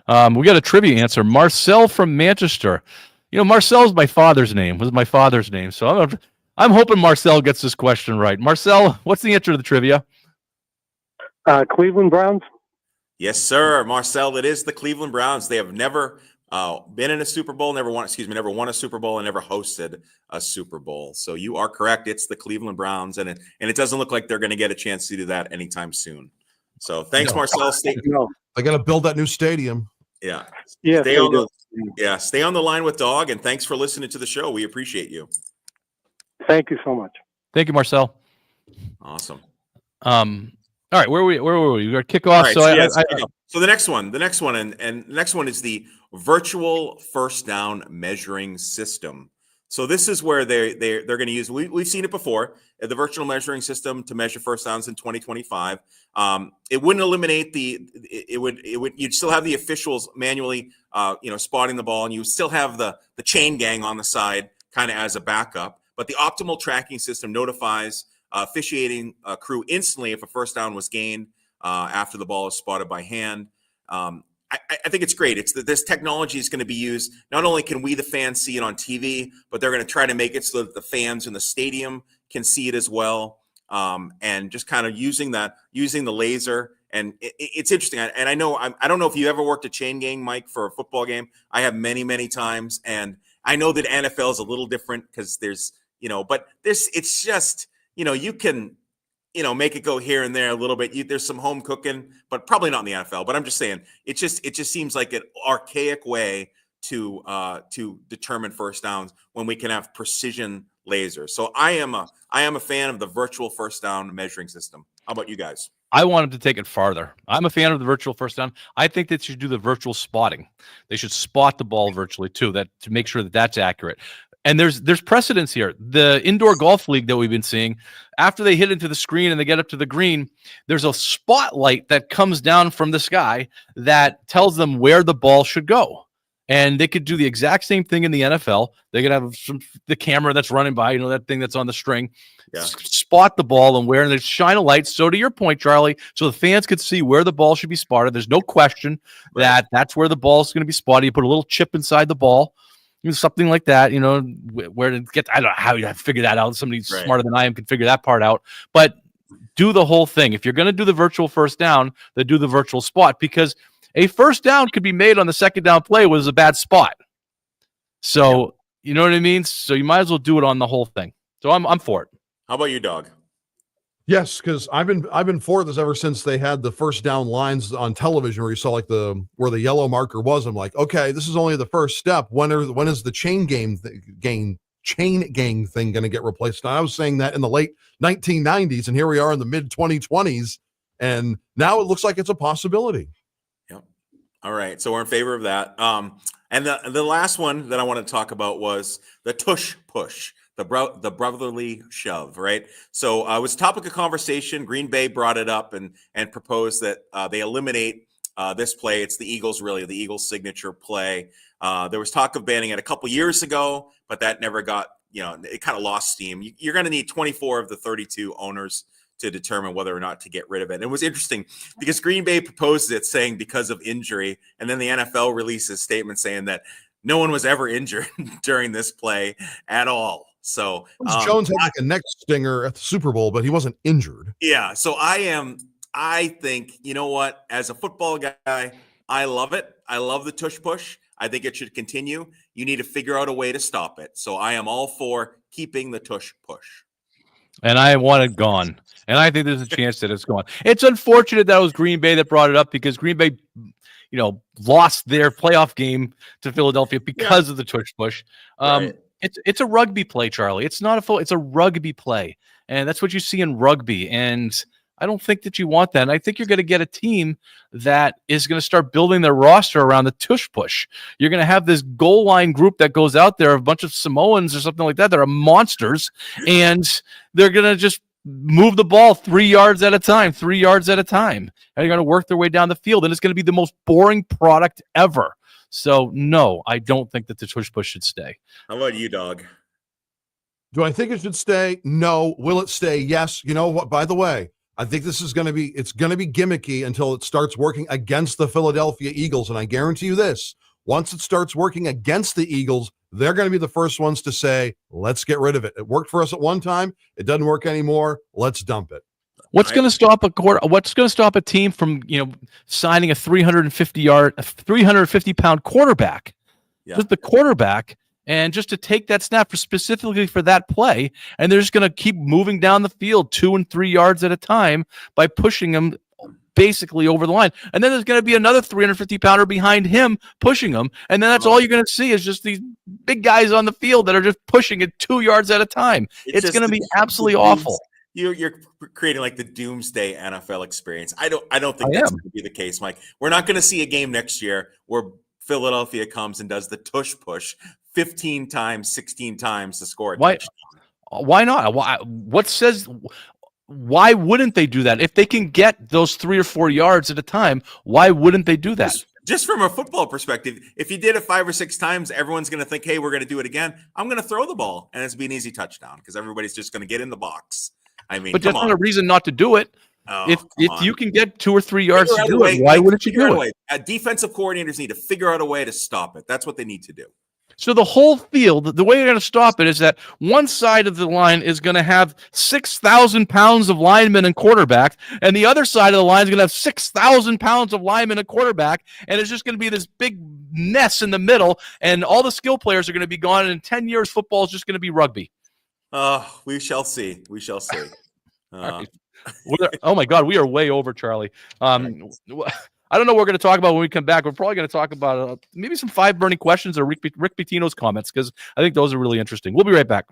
We got a trivia answer. Marcel from Manchester. Marcel's my father's name. Was my father's name. So I'm hoping Marcel gets this question right. Marcel, what's the answer to the trivia? Cleveland Browns. Yes, sir. Marcel, it is the Cleveland Browns. They have never been in a Super Bowl, never won a Super Bowl, and never hosted a Super Bowl. So you are correct. It's the Cleveland Browns, and it doesn't look like they're going to get a chance to do that anytime soon. So thanks, Marcel. They got to build that new stadium. Yeah. Yeah. Stay on the line with Dog, and thanks for listening to the show. We appreciate you. Thank you so much. Thank you, Marcel. Awesome. All right, where were we? We got kickoff. Right, so the next one, and the next one is the virtual first down measuring system. So this is where they're going to use. We've seen it before, the virtual measuring system to measure first downs in 2025. It wouldn't eliminate you'd still have the officials manually, spotting the ball, and you still have the chain gang on the side, kind of as a backup. But the optimal tracking system notifies officiating crew instantly if a first down was gained after the ball is spotted by hand. I think it's great. This technology is going to be used. Not only can we, the fans, see it on TV, but they're going to try to make it so that the fans in the stadium can see it as well. And just kind of using the laser. And it's interesting. And I don't know if you ever worked a chain gang, Mike, for a football game. I have many, many times. And I know that NFL is a little different because there's, but it's just, you can, make it go here and there a little bit. There's some home cooking, but probably not in the NFL. But I'm just saying, it just seems like an archaic way to determine first downs when we can have precision lasers. So I am a fan of the virtual first down measuring system. How about you guys? I want them to take it farther. I'm a fan of the virtual first down. I think that they should do the virtual spotting. They should spot the ball virtually too, that to make sure that that's accurate. And there's precedence here. The indoor golf league that we've been seeing, after they hit into the screen and they get up to the green, there's a spotlight that comes down from the sky that tells them where the ball should go. And they could do the exact same thing in the NFL. They could have the camera that's running by, that thing that's on the string, spot the ball and where, and they shine a light. So to your point, Charlie, so the fans could see where the ball should be spotted. There's no question that that's where the ball is going to be spotted. You put a little chip inside the ball, something like that, where to get. I don't know how you have to figure that out. Somebody smarter than I am can figure that part out. But do the whole thing. If you're going to do the virtual first down, then do the virtual spot, because a first down could be made on the second down play was a bad spot. So, you know what I mean? So you might as well do it on the whole thing. So I'm for it. How about you, Dog? Yes, because I've been for this ever since they had the first down lines on television where you saw like where the yellow marker was. I'm like, okay, this is only the first step. When is the chain gang thing going to get replaced? And I was saying that in the late 1990s, and here we are in the mid 2020s, and now it looks like it's a possibility. Yep. All right, so we're in favor of that. And the last one that I want to talk about was the tush push. The brotherly shove, right? So it was a topic of conversation. Green Bay brought it up and proposed that they eliminate this play. It's the Eagles' signature play. There was talk of banning it a couple years ago, but that never got, it kind of lost steam. You're going to need 24 of the 32 owners to determine whether or not to get rid of it. And it was interesting because Green Bay proposed it saying because of injury, and then the NFL released a statement saying that no one was ever injured during this play at all. So Jones had like a neck stinger at the Super Bowl, but he wasn't injured. Yeah. So I think, you know what, as a football guy, I love it. I love the tush push. I think it should continue. You need to figure out a way to stop it. So I am all for keeping the tush push. And I want it gone. And I think there's a chance that it's gone. It's unfortunate that it was Green Bay that brought it up, because Green Bay, lost their playoff game to Philadelphia because of the tush push. Right. It's a rugby play, Charlie. It's not it's a rugby play. And that's what you see in rugby. And I don't think that you want that. And I think you're going to get a team that is going to start building their roster around the tush push. You're going to have this goal line group that goes out there, a bunch of Samoans or something like that. They're monsters. And they're going to just move the ball 3 yards at a time. And they're going to work their way down the field. And it's going to be the most boring product ever. So, no, I don't think that the tush push should stay. How about you, Dog? Do I think it should stay? No. Will it stay? Yes. You know what? By the way, I think this is going to be gimmicky until it starts working against the Philadelphia Eagles. And I guarantee you this, once it starts working against the Eagles, they're going to be the first ones to say, let's get rid of it. It worked for us at one time. It doesn't work anymore. Let's dump it. What's going to stop a team from, signing a 350-pound quarterback? Yeah. Just the quarterback, and just to take that snap specifically for that play, and they're just going to keep moving down the field 2 and 3 yards at a time by pushing them basically over the line. And then there's going to be another 350-pounder behind him pushing him, and then that's all you're going to see is just these big guys on the field that are just pushing it 2 yards at a time. It's going to be absolutely awful. You're creating like the doomsday NFL experience. I don't think that's going to be the case, Mike. We're not going to see a game next year where Philadelphia comes and does the tush push 15 times, 16 times to score a touchdown. Why not? Why wouldn't they do that? If they can get those 3 or 4 yards at a time, why wouldn't they do that? Just from a football perspective, if you did it 5 or 6 times, everyone's going to think, hey, we're going to do it again. I'm going to throw the ball, and it's be an easy touchdown because everybody's just going to get in the box. I mean, but that's not a reason not to do it. If you can get 2 or 3 yards to do it, why wouldn't you do it? Defensive coordinators need to figure out a way to stop it. That's what they need to do. So the whole field, the way you're going to stop it is that one side of the line is going to have 6,000 pounds of linemen and quarterback, and the other side of the line is going to have 6,000 pounds of linemen and quarterback, and it's just going to be this big mess in the middle, and all the skill players are going to be gone, and in 10 years, football is just going to be rugby. We shall see. We shall see. Right. Oh my God, we are way over, Charlie. I don't know what we're going to talk about when we come back. We're probably going to talk about maybe some 5 burning questions or Rick Pitino's comments, because I think those are really interesting. We'll be right back.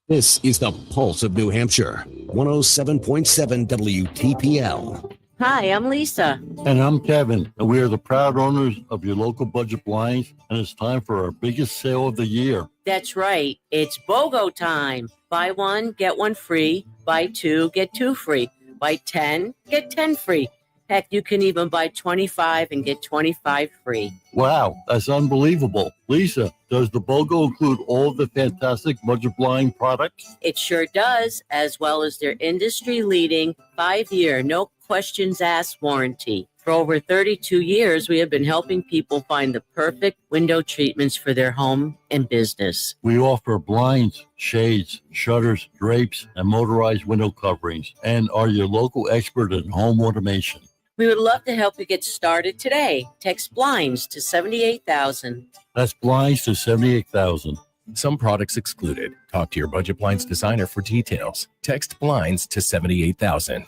This is the Pulse of New Hampshire, 107.7 WTPL. Hi, I'm Lisa. And I'm Kevin, and we are the proud owners of your local budget blinds, and it's time for our biggest sale of the year. That's right. It's BOGO time. Buy one, get one free. Buy two, get two free. Buy 10, get 10 free. Heck, you can even buy 25 and get 25 free. Wow, that's unbelievable. Lisa, does the BOGO include all of the fantastic budget blind products? It sure does, as well as their industry-leading 5-year, no questions asked warranty. For over 32 years, we have been helping people find the perfect window treatments for their home and business. We offer blinds, shades, shutters, drapes, and motorized window coverings, and are your local expert in home automation. We would love to help you get started today. Text blinds to 78,000. That's blinds to 78,000. Some products excluded. Talk to your budget blinds designer for details. Text blinds to 78,000.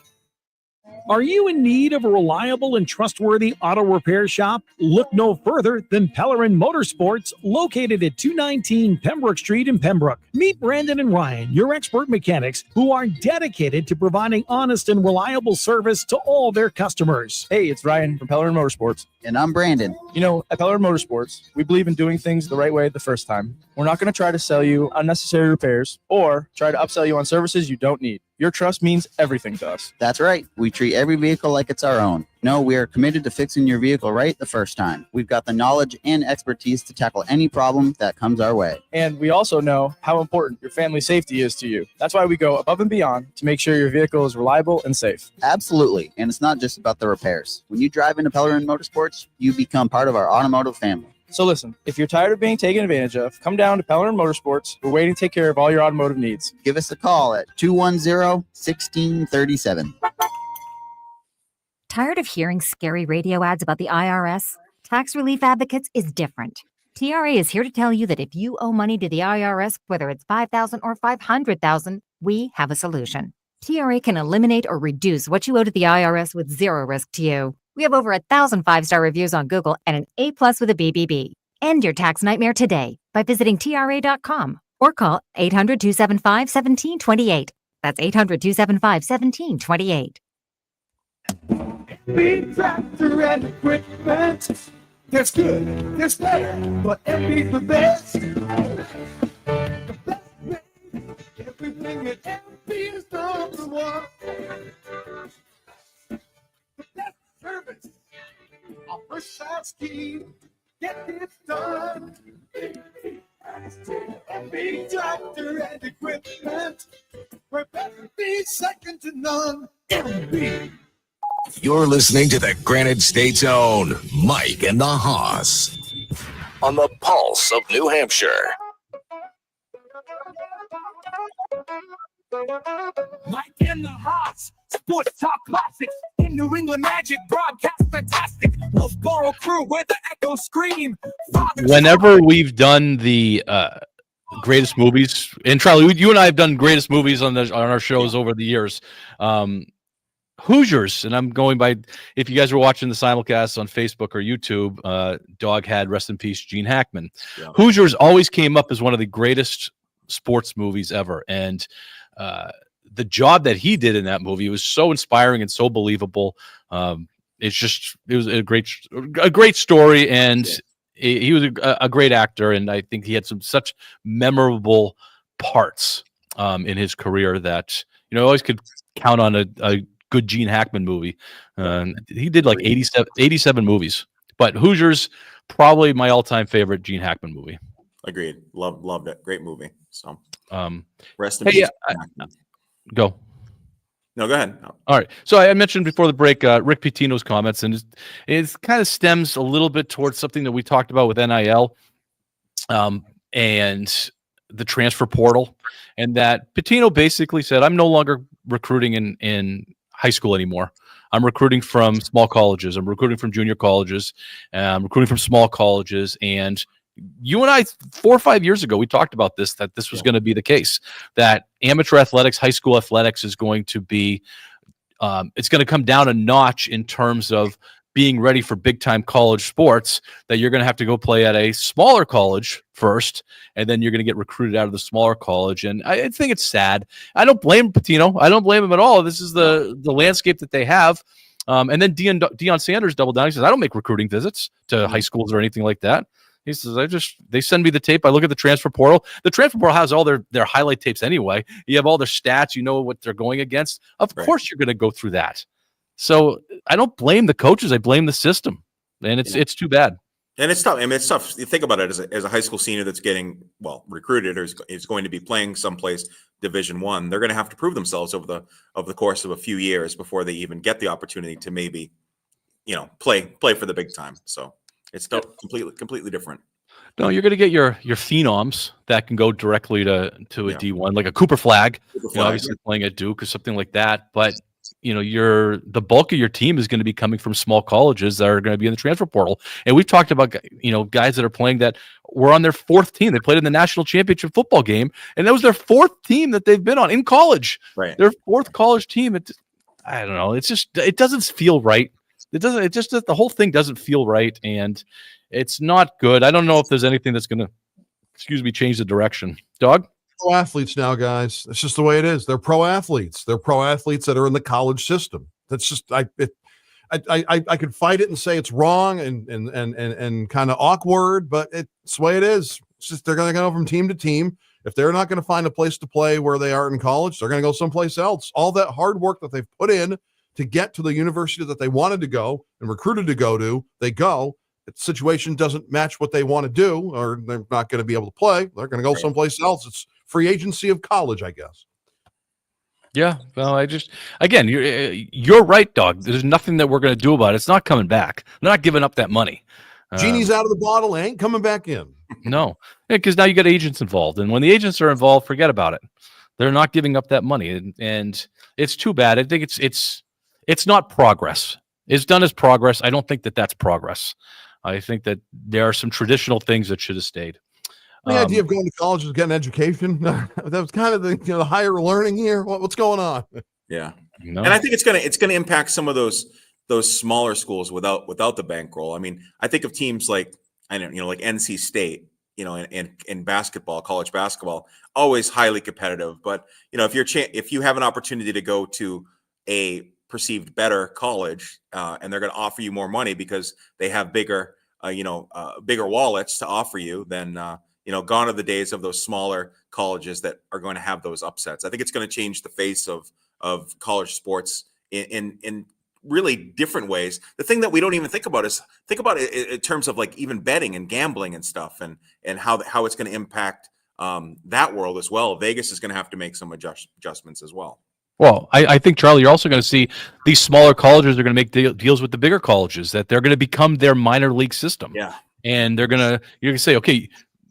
Are you in need of a reliable and trustworthy auto repair shop? Look no further than Pellerin Motorsports, located at 219 Pembroke Street in Pembroke. Meet Brandon and Ryan, your expert mechanics, who are dedicated to providing honest and reliable service to all their customers. Hey, it's Ryan from Pellerin Motorsports. And I'm Brandon. You know, at Pellerin Motorsports, we believe in doing things the right way the first time. We're not going to try to sell you unnecessary repairs or try to upsell you on services you don't need. Your trust means everything to us. That's right. We treat every vehicle like it's our own. No, we are committed to fixing your vehicle right the first time. We've got the knowledge and expertise to tackle any problem that comes our way. And we also know how important your family safety is to you. That's why we go above and beyond to make sure your vehicle is reliable and safe. Absolutely. And it's not just about the repairs. When you drive into Pellerin Motorsports, you become part of our automotive family. So listen, if you're tired of being taken advantage of, come down to Pellerin Motorsports. We're waiting to take care of all your automotive needs. Give us a call at 210-1637. Tired of hearing scary radio ads about the IRS? Tax Relief Advocates is different. TRA is here to tell you that if you owe money to the IRS, whether it's $5,000 or $500,000, we have a solution. TRA can eliminate or reduce what you owe to the IRS with zero risk to you. We have over 1,000 5-star reviews on Google and an A+ with a BBB. End your tax nightmare today by visiting TRA.com or call 800-275-1728. That's 800-275-1728. Big tractor and equipment. That's good, that's better, but MP's the best. The best made, everything that MP is done to one. The best service, our first shot scheme, get it done. MP tractor and equipment, we're better be second to none. MP. You're listening to the Granite State's own Mike and the Hoss on the Pulse of New Hampshire. Mike and the Hoss, Sports Talk Classics, in New England Magic, broadcast fantastic. Wolfboro crew where the echoes scream. Whenever we've done the greatest movies, and Charlie, you and I have done greatest movies on our shows over the years. Hoosiers, and I'm going by, if you guys were watching the simulcast on Facebook or YouTube, Dog had, rest in peace, Gene Hackman. Yeah. Hoosiers always came up as one of the greatest sports movies ever, and the job that he did in that movie was so inspiring and so believable. It was a great story, and he was a great actor, and I think he had such memorable parts in his career that always could count on a good Gene Hackman movie. He did like 87 movies, but Hoosiers, probably my all-time favorite Gene Hackman movie. Agreed. Loved it. Great movie. So rest in hey, peace. Go. No, go ahead. No. All right. So I mentioned before the break, Rick Pitino's comments, and it kind of stems a little bit towards something that we talked about with NIL and the transfer portal, and that Pitino basically said, I'm no longer recruiting in high school anymore. I'm recruiting from small colleges. I'm recruiting from junior colleges. I'm recruiting from small colleges. And you and I, 4 or 5 years ago, we talked about this, that this was going to be the case, that amateur athletics, high school athletics is going to be, it's going to come down a notch in terms of being ready for big time college sports, that you're going to have to go play at a smaller college first, and then you're going to get recruited out of the smaller college. And I think it's sad. I don't blame Patino. I don't blame him at all. This is the landscape that they have. And then Deion Sanders doubled down. He says, I don't make recruiting visits to high schools or anything like that. He says, they send me the tape. I look at the transfer portal. The transfer portal has all their highlight tapes anyway. You have all their stats. You know what they're going against. Of course, you're going to go through that. So I don't blame the coaches. I blame the system. And it's too bad. And it's tough. I mean, it's tough. You think about it as a high school senior that's getting, recruited or is going to be playing someplace Division I. They're going to have to prove themselves over the course of a few years before they even get the opportunity to maybe, play for the big time. So it's still completely different. No, you're going to get your phenoms that can go directly to a D1, like a Cooper Flag, obviously playing at Duke or something like that. But the bulk of your team is going to be coming from small colleges that are going to be in the transfer portal. And we've talked about guys that are playing that were on their fourth team. They played in the national championship football game, and that was their fourth team that they've been on in college. Right, their fourth college team. I don't know. It doesn't feel right. The whole thing doesn't feel right, and it's not good. I don't know if there's anything that's going to, change the direction. Dog? Pro athletes now, guys. It's just the way it is. They're pro athletes. They're pro athletes that are in the college system. That's just I could fight it and say it's wrong and kind of awkward, but it's the way it is. It's just they're going to go from team to team. If they're not going to find a place to play where they are in college, they're going to go someplace else. All that hard work that they've put in to get to the university that they wanted to go and recruited to go to, they go. If the situation doesn't match what they want to do, or they're not going to be able to play, they're going to go someplace else. It's free agency of college, I guess. Yeah. Well, you're right, Dog. There's nothing that we're going to do about it. It's not coming back. They're not giving up that money. Genie's out of the bottle, ain't coming back in. No, because now you got agents involved, and when the agents are involved, forget about it. They're not giving up that money, and it's too bad. I think it's not progress. It's done as progress. I don't think that that's progress. I think that there are some traditional things that should have stayed. The idea of going to college is getting education. That was kind of the higher learning here. What's going on? Yeah, and I think it's gonna impact some of those smaller schools without the bankroll. I mean, I think of teams like like NC State, in basketball, college basketball, always highly competitive. But if you have an opportunity to go to a perceived better college, and they're going to offer you more money because they have bigger wallets to offer you, then gone are the days of those smaller colleges that are going to have those upsets. I think it's going to change the face of college sports in really different ways. The thing that we don't even think about is in terms of like even betting and gambling and stuff, and how it's going to impact that world as well. Vegas is going to have to make some adjustments as well. Well, I think, Charlie, you're also going to see these smaller colleges are going to make deals with the bigger colleges, that they're going to become their minor league system. Yeah. And you're going to say, okay,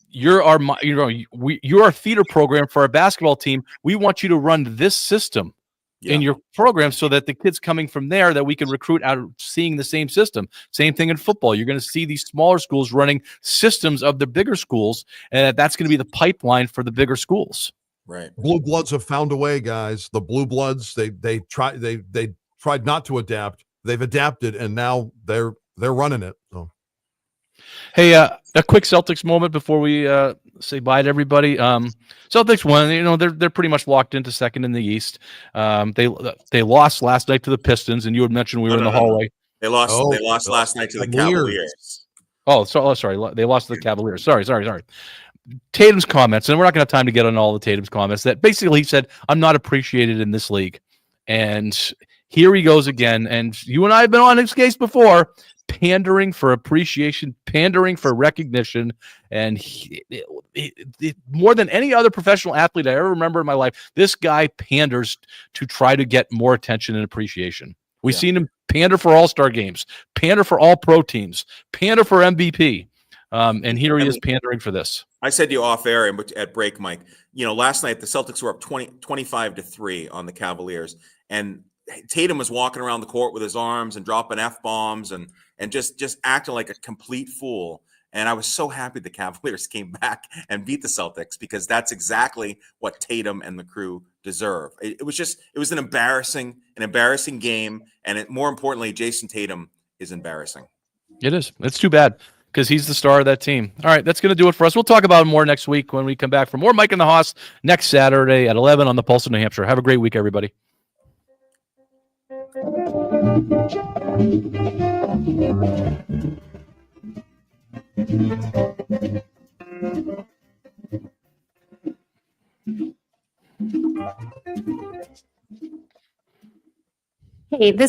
you're our feeder program for our basketball team. We want you to run this system in your program so that the kids coming from there, that we can recruit out of seeing the same system. Same thing in football. You're going to see these smaller schools running systems of the bigger schools, and that's going to be the pipeline for the bigger schools. Right. Blue Bloods have found a way, guys. The Blue Bloods, they tried not to adapt. They've adapted, and now they're running it. So. Hey, a quick Celtics moment before we say bye to everybody. Celtics won. They're pretty much locked into second in the East. They lost last night to the Pistons, and you had mentioned we were in the hallway. They lost last night to the Cavaliers. Sorry. They lost to the Cavaliers. Sorry. Tatum's comments, and we're not going to have time to get on all the Tatum's comments, that basically he said, I'm not appreciated in this league. And here he goes again. And you and I have been on his case before, pandering for appreciation, pandering for recognition. And more than any other professional athlete I ever remember in my life, this guy panders to try to get more attention and appreciation. We've seen him pander for all-star games, pander for all-pro teams, pander for MVP. And here he is pandering for this. I said to you off air at break, Mike, last night the Celtics were up 25-3 on the Cavaliers, and Tatum was walking around the court with his arms and dropping F-bombs and just acting like a complete fool. And I was so happy the Cavaliers came back and beat the Celtics, because that's exactly what Tatum and the crew deserve. It was an embarrassing game. And more importantly, Jason Tatum is embarrassing. It is. It's too bad because he's the star of that team. All right, that's going to do it for us. We'll talk about it more next week when we come back for more Mike and the Hoss next Saturday at 11 on the Pulse of New Hampshire. Have a great week, everybody. Hey, this